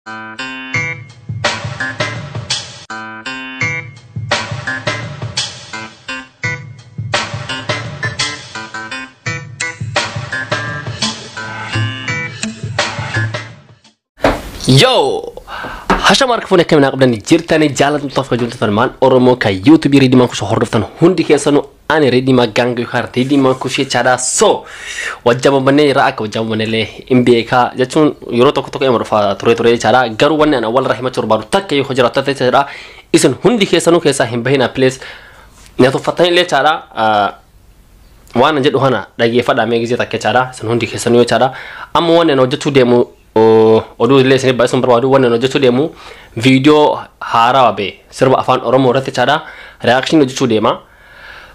Yo, Hasha mark phone kemna qabdan jirtani jalat mutafqa juntan man oromo ka YouTube Ridii man kush hordoftan hundi kesanu ani Ridii ma gangu khar Ridii man kush chada so wajjaba bane raak wajjaba bane le MBA ka jachun yoro tok tok emar fa ture chada garu wanne ana wal rahima turbaru tak yu hujra tate chada isun hundi kesanu kesa himbahina place ne to fatain le chada wana jedu hana dagi fada megi zeta ke chada sun hundi kesanu chada am wanne no jatu demu odu lesson by some probably one no just demo video harabe serba afan oromo rate chada reaction no just dema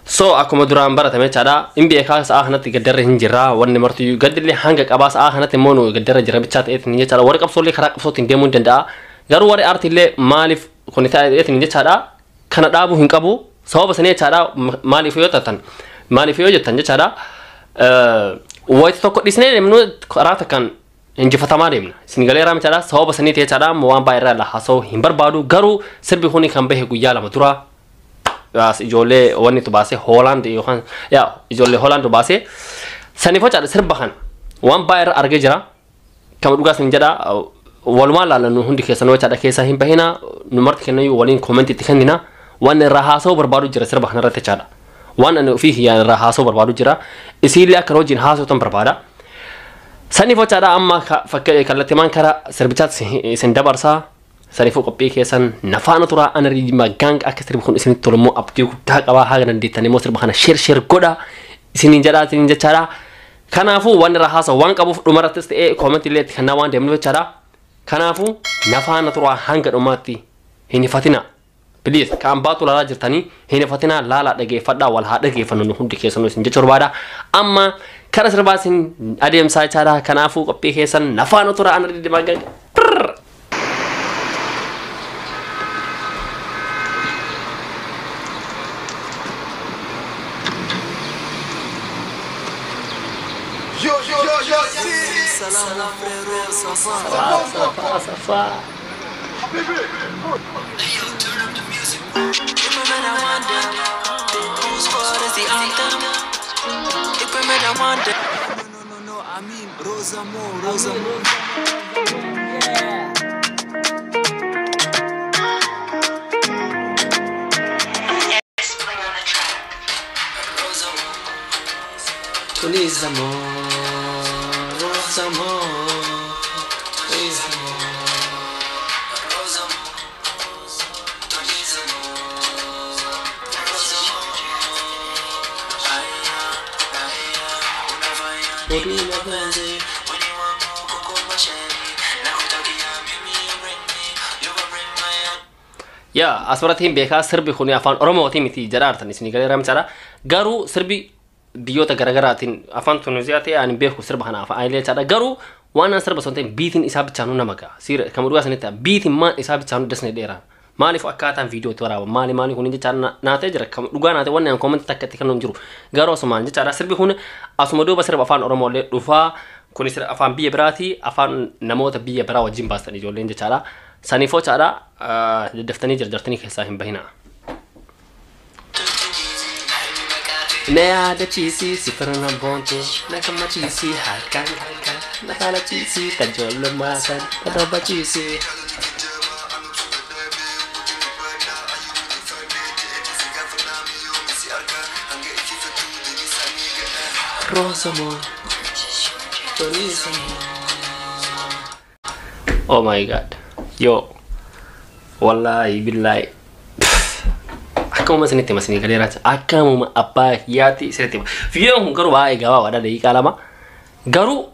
so akomadura ambara tame chada imbe ka sa ahna tiga der hinjira wanne martu gadle hanga qabas ahna te mono gadder jira bichat et ni chada war qabso le khara qabso tin demo denda garu war artile malif konita et ni chada kana dabu hinqabu sawaba sane chada malif yo tatan malif yo jatan chada wait to ko disne nemno karata kan inji fatamarim sinigalera mchada sawaba sanite chada mowan bayra la haso himbar badu garu serbi khoni kambe he guyala matura as ijole woni to base Holland yohan ya ijole Holland to base sanifo chada serba khan wan bayra arge jira kam duga sinjada walma la no hundi kesano chada kesa himba hina numart kenayu walin comment tikandina wan rahaso barbadu jira serba khan rate chada wan an fihi ya rahaso barbadu jira isilia karojin haso tam barbada sanifo chada amma fakke kallati man kara serbichat sen dabarsa sanifo qopi kesan nafana tura ana Ridii ma gang akasri bkhon isin tolmo abti ku ta qaba haga nditani mo serba khana share goda isin jada tin chada kanafu wan rahasa wan qabu dumara test e comment let kana wan demno chada kanafu nafana tura hanga dumati hini fatina please kam batu la jirtani hini fatina lala dage fada wal ha dage fanu hundi kesano isin jorbada amma kara serbasin adem sa cara kanafu kopi kesan nafano tura ana Ridii magang salam frero safa turn up the music. Remember that one day, whose fault is the anthem? Remember that one day. No, I mean Rosamo. Yeah. Rosamo. Ya, asmaratin beka serbi khuni afan oromo timiti jarar tan isni galera mcara garu serbi diota gara-gara tin afan tunuziate ani beku serba hana afa aile cara garu wana serba sonte bitin isab chanu namaga sir kamudwa sanita bitin man isab chanu desne dera malif akatan video to rawa mali khuni cara na te jara kamduga na te wannan comment takati kanon juru garu soman cara serbi khuni asmodo ba serba afan oromo le dufa kuni ser afan biye berati afan namota biye berawa jimbas tani jolen cara sanifo cara deftani jarjartani kesahim bahina Nea de cheesy, si per una bonto, na kama cheesy, hakan, na kala cheesy, kajolo masan, kadoba cheesy. Rosamo, oh my god, yo, wallahi billahi. Aku masih galera akamu apa yati serti video garu bae gawa wada dei kalama garu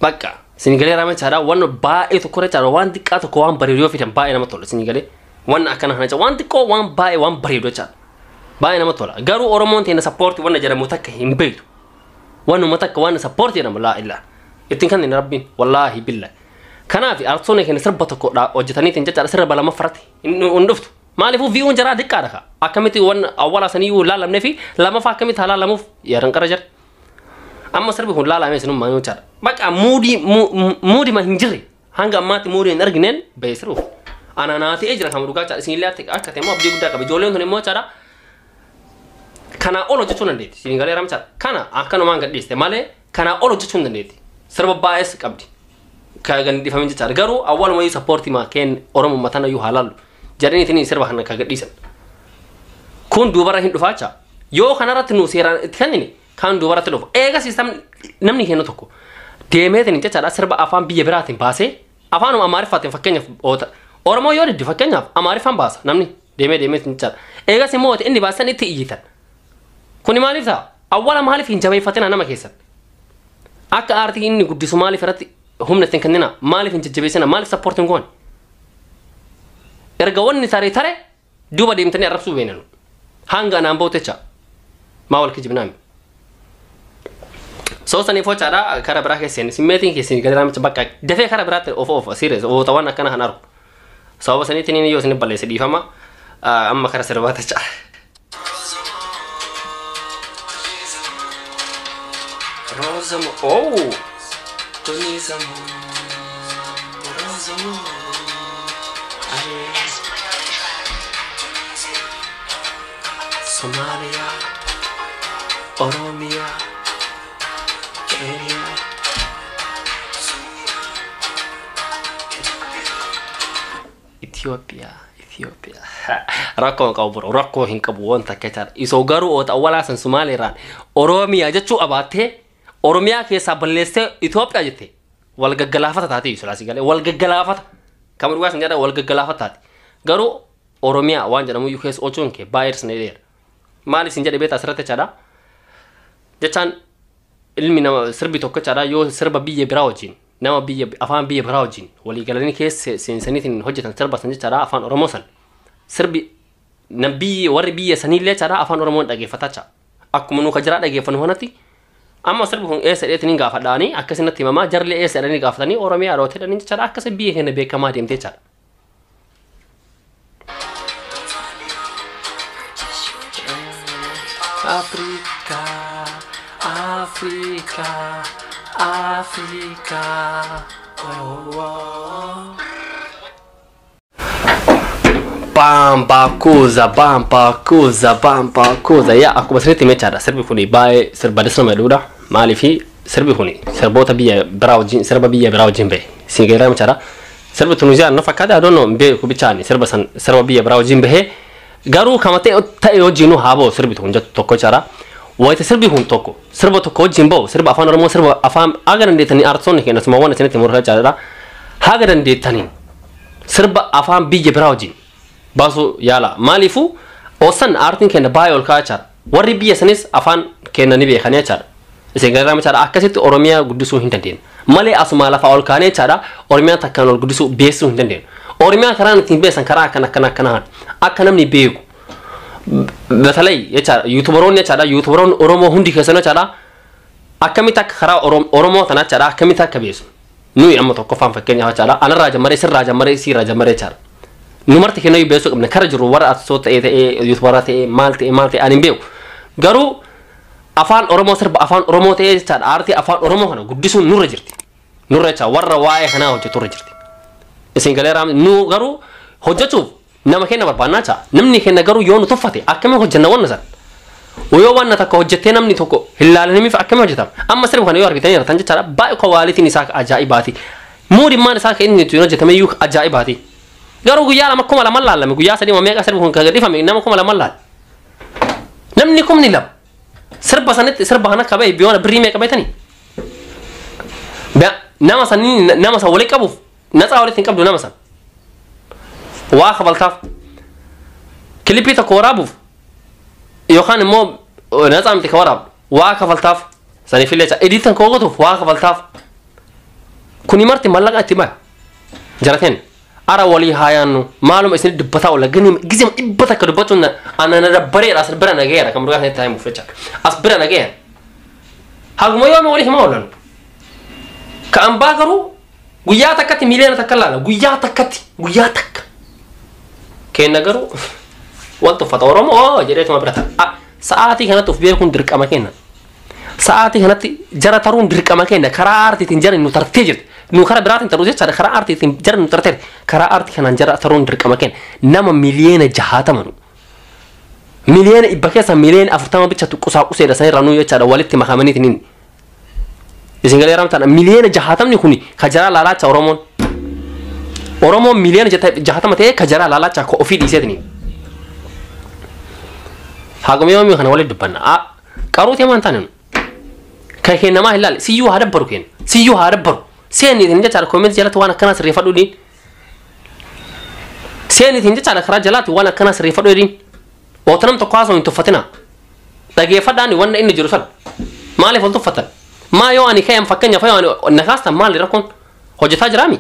baka sini galera ma cara wan bae to kore cara wan dikato ko wan barido fitan bae na matolo sini gale wan akana hana wan diko wan bae wan barido cara bae na matola garu oromo tena support wan jara mutakka himbe wan mutakka wan support yana la illa itinkan ni rabbin wallahi billah kana fi artsone ken serbato ko da ojitani tin cara serba lama farati unduftu مالفو فيون جرا دكارها أكمتي ون أولا سنيو لا لم نفي لما فاكمت هلا لمو يرن كرجر أما سربي هون لا لا مسنو ما يوتر بق مودي ما هنجري hanga ammaatti muurii hin argineen beesiruuf ana naati ejira kam dhugaa caa isin illee akka teemo abdii guddaa qaba ijoolleen tun immoo caadha kana olo jechuun dandeetti isin galee ramchaa kana akkanumaan gadhiiste malee kana olo jechuun dandeetti sirba baay'ees qabdi ka gandifamin jechaadha garuu awwaaluma yoo sappoortii maa keen oromoo matana yoo halaalu jaraniitiin sirba kana ka gadhiisan kun duubarra hin dhufaacha yoo kanarratti nu seeraan itti kennine kan duubarratti dhufu eega sistam namni kennu tokko deemeetiin jechaadha sirba afaan biyya biraatiin baasee afaanuma amaariffaatiin fakkeenyaaf oota oromoo yoo diddi fakkeenyaaf amaariffaan baasa namni deemeetiin jechaadha eegas immoo inni baasan itti iyyitan kuni maaliif ta'a awwaala maaliif hin jabeeffatina nama keessan akka aartii inni guddisu maaliif irratti humna ittiin kennina maaliif hin jajjabeessina maaliif sappoortiin goon erga wanni tare duuba deemtanii arrabsuu beenanu hanga naan bootecha maa wal kijibnaami soosanii fochaadha kara biraa keesseen simmeetiin keesseen gadi raamicha bakka dafee kara biraatti of serious ootawan akkana kan argu sababa saniitiin yoo isin balleesse dhiifama amma kara sirbaata caa Rosamo oh Rosamo Rosamo Somalia Oromia Kenya Ethiopia rakkoon qabu bro rakkoo hin qabu wanta keetar isoo garuu oota awwaalaasan Somaaliiraan Oromia jechuu abaatee Oromia keessa balleessee Ethiopia jette wal gaggalaafata taati sulaasi galee wal gaggalaafata kam dhugaa san jedha wal gaggalaafata taati garuu Oromia waan jedhamu yu keessa ochuun kee baay'ees ne dheer maali sin jedhe beeta asirratti chaadha jechaan ilmi nama sirbi tokko chaadha yoo sirba biyya biraa wajjin nama biyya afaan biyya biraa wajjin walii galanii keessa seensaniitiin hojjetan sirba san jechaadha afaan Oromoo san sirbi nabii warri biyya sanillee chaadha afaan Oromoon dhageeffata cha akkuma nu ka jira dhageeffannu kanatti amma sirbi kun eessa dheetiniin gaafadhaanii akkasinatti himamaa jarlee eessa dheetanii gaafatanii Oromiyaa rootee dhanii jechaadha akkasa biyya keenya beekamaa deemtee chaadha Africa Bambakuza ya akkuma sirriitti mechaadha sirbi kuni baay'ee sirba disnama jedhudha maaliifi sirbi kuni sirboota biyya biraa wajjin sirba biyya biraa wajjin bahe singeeraa mechaadha sirbi tuniziyaan na fakkaate adoonno beeku bichaani sirba biyya biraa wajjin bahe garuu kamatee ta'e wajjinu haaboo sirbi kun jettu tokko chaadha wayita sirbi kun tokko sirba tokko wajjin bahu sirba afaan Oromoo sirba afaan aga dandeettanii aartistoonni keenya suma waan isinitti murraa chaadha haga dandeettanii sirba afaan biyya biraa wajjin baasu yaala maaliifu osan aartiin keenya baay'ee ol ka'aa chaadha warri biyya sanis afaan keenya ni beekanii chaadha isin gargaarama chaadha akkasitti Oromiyaa guddisuu hin dandeenye malee asuma lafa ol kaanee chaadha Oromiyaa takkaan ol guddisuu beessuu hin dandeenye Oromiyaa karaan ittiin beessan karaa akkana akka namni beeku betalay yacha youtuberoonni yacha youtuberoonni Oromoo hundi keessanoo chaadha akkamitti akka karaa Oromoo tanaa chaadha akkamitti akka beesu nuyi amma tokko faan fakkeenyaaf chaadha anarraa jammaree sirraa jammaree siirraa jammaree chaadha numarti kenna beesu qabna kara jiru warra asoo ta'ee youtubera ta'ee maal ta'e ani beeku garuu afaan Oromoo sirba afaan Oromoo ta'ee chaadha aartii afaan Oromoo kana guddisuun nurra jirti nurra chaadha warra waa'ee kanaa hojjetu irra jirti isin galeeraam nu garuu hojjechuuf nama kenna barbaannaa chaadha namni kenna garuu yoo nu tuffate akkamiin hojjenna wanna san yoo wanna takka hojjettee namni tokko hilaalanimiif akkamiin hojjetama amma sirba kana yoo argitanii irratan jechaadha baay'ee kwaalitiin isaa ajaa'ibaati muudimmaan isaa kenni itti hojjetame iyyuu ajaa'ibaati garuu guyyaa lama kuma lama laalame guyyaa sadii meeqa sirbi kun kagadhifame nama kuma lama laal namni kumni lama sirba sanitti sirba kana qabee biyoona birrii meeqa beetanii nama san walii qabuuf natsaa walitti hin qabdu nama san waa kabaltaaf kilipii tokko waraabuuf yookaan immoo natsaa miti ka waraabu waa kabaltaaf saniifillee editan koogotuuf waa kabaltaaf kuni marti mallaqa itti baya jarateen ara wali hayaannu maaluma isin dubbataa wala gani gizim ibbata ka dubbatun ana na dabbare as bira nageera kam rugaa tahay mu fecha as bira nageera haguma yooma wali hima walan ka ambagaru guyyaa takkati miliyoona takkalaala guyyaa takka kenna garu wanto fata Oromoo jedheetuma birata sa'aatii kanatti of beekun dirqama kenna sa'aatii kanatti jara taruun dirqama kenna karaa aartiitiin jara nu tartee jirti nu kara biratin taru jecha kara arti tin jar nu tarter kara arti kanan jar tarun dirqama ken nama miliyeena jahatamanu miliyeena ibakesa miliyeena afurtama bicha tuqusa quseda san ranu jecha walitti mahamani tinin isingale ramtan miliyeena jahatamni kuni kajara lalacha oromo miliyeena jahatama te kajara lalacha ko ofi disetni hagum yomi khana walid dubanna qaruti man tanan كاين ما هلال سيو هذا بروكين سيو هذا برو سيني تنجت على كومنت جلات وانا كنا سريفة دودين سيني تنجت على خراج جلات وانا كنا سريفة دودين وتنام تقاس وانتو فتنا تجي فداني وانا إني جرفل ما لي فلتو فتن ما يو أني كيم فكني فيو أني نخاست ما لي ركون هجتا جرامي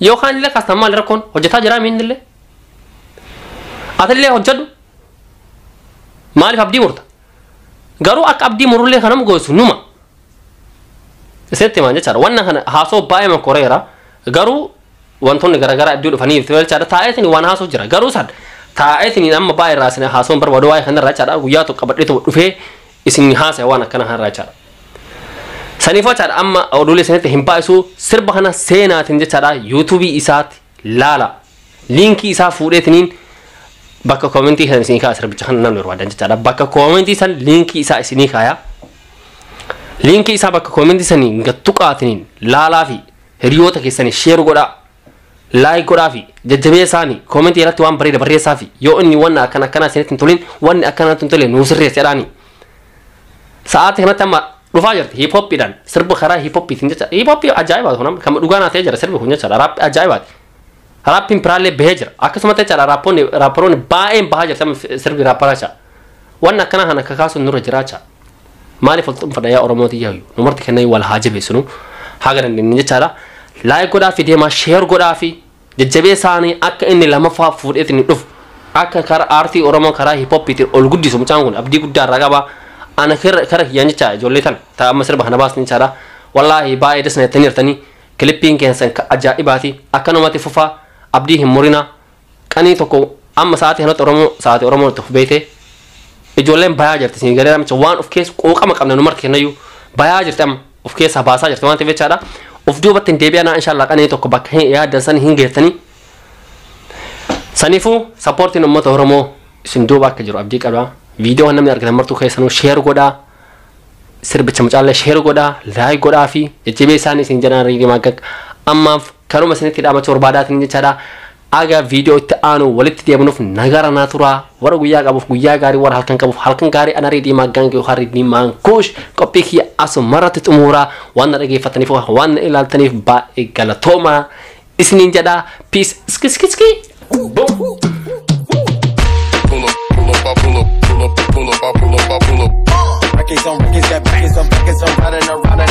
يو خان لك خاست ما لي ركون هجتا جرامي إن الله أتري له هجدو ما لي فبدي ورد قالوا أك أبدي مرولي خنام جوسو نوما سيتي ما جت وانا هنا هاسو باي من كوريرا قالوا وانتون غرغرا ادو فني تول چادا تايتني وانا هاسو جرا قالوا سد تايتني نم باي راسنا هاسو بر ودواي خن را چادا وياتو قبديتو دفه اسن هاس وانا كنا هن را چادا سنيفو چادا اما اودولي سنت همبايسو سرب هنا سينا تنج چادا يوتيوب اسات لالا لينك اسا فودتنين بك كومنتي هن سين كاسر بچخن نم نور ودان چادا بك كومنتي سن لينك اسا اسني خايا لينك إسابة كومنتي سني غتوقاتنين لا لا في هريوتا كيسني شير غدا لايك غدا في ججبي ساني كومنتي يلا توام بريد بري سافي يو اني وانا كنا سنه تنتولين وانا كنا تنتولين نوسر يسراني ساعات هنا تم رفاجر هيب هوب بيدان سرب خرا هيب هوب بيتنج هيب هوب عجائب هنا كم دوغانا تيجر سرب هنا چلا راب عجائب راب بين برالي بهجر اكسمته چلا رابون باين بهجر تم سرب رابراشا وانا كنا هنا كاسو نور جراچا مالي فلتم فدا يا أورموتي ياهو نمرت كناي ولا حاجة بيسنو حاجة نيجي ترى لايك كودا في ديما شير كودا في جبهة ساني أك إني لما فور إثني دف أك كار آرتي أورمو كارا هيب هوب بيتر أولغودي سمعانون أبدي كودا رجابا أنا كر يعني تاع جوليتان تا مسر بحنا باس نيجي والله باي دس نتنير تاني كليبين كهسن أجائباتي أكنو ما تفوفا أبدي هم مورينا كاني تكو أما ساعات هنا ساعات أورمو تخبيته إجولين بايجر تسين غير أم جوان أوف كيس أوكا ما كنا نمر كنا يو بايجر تام أوف كيس هباسا جرت وان تبي تشارا أوف دو بتن تبي أنا إن شاء الله كأني توك بك هي يا دسان هين غيرتني سنيفو سبورتين أمة أورمو سندو بك جرو أبدي كذا فيديو هنا من أركنا مرتو خيسانو شير قدا سر بتشمج شير قدا لايك قدا في يجيب ساني سنجنا ريدي ماكك أما كانوا مثلا تدا ما تور بعدات نيجي تشارا aga video ta'anu walitti deemuuf nagara natura wara guyyaa qabuuf guyyaa gaarii wara halkan gaarii ana reedii magange haridni man kush kopiki aso marat tumura wana dhageeffataniif wana ilaaltaniif baay'ee galatooma isniin jedha peace ski boom pull up, riding around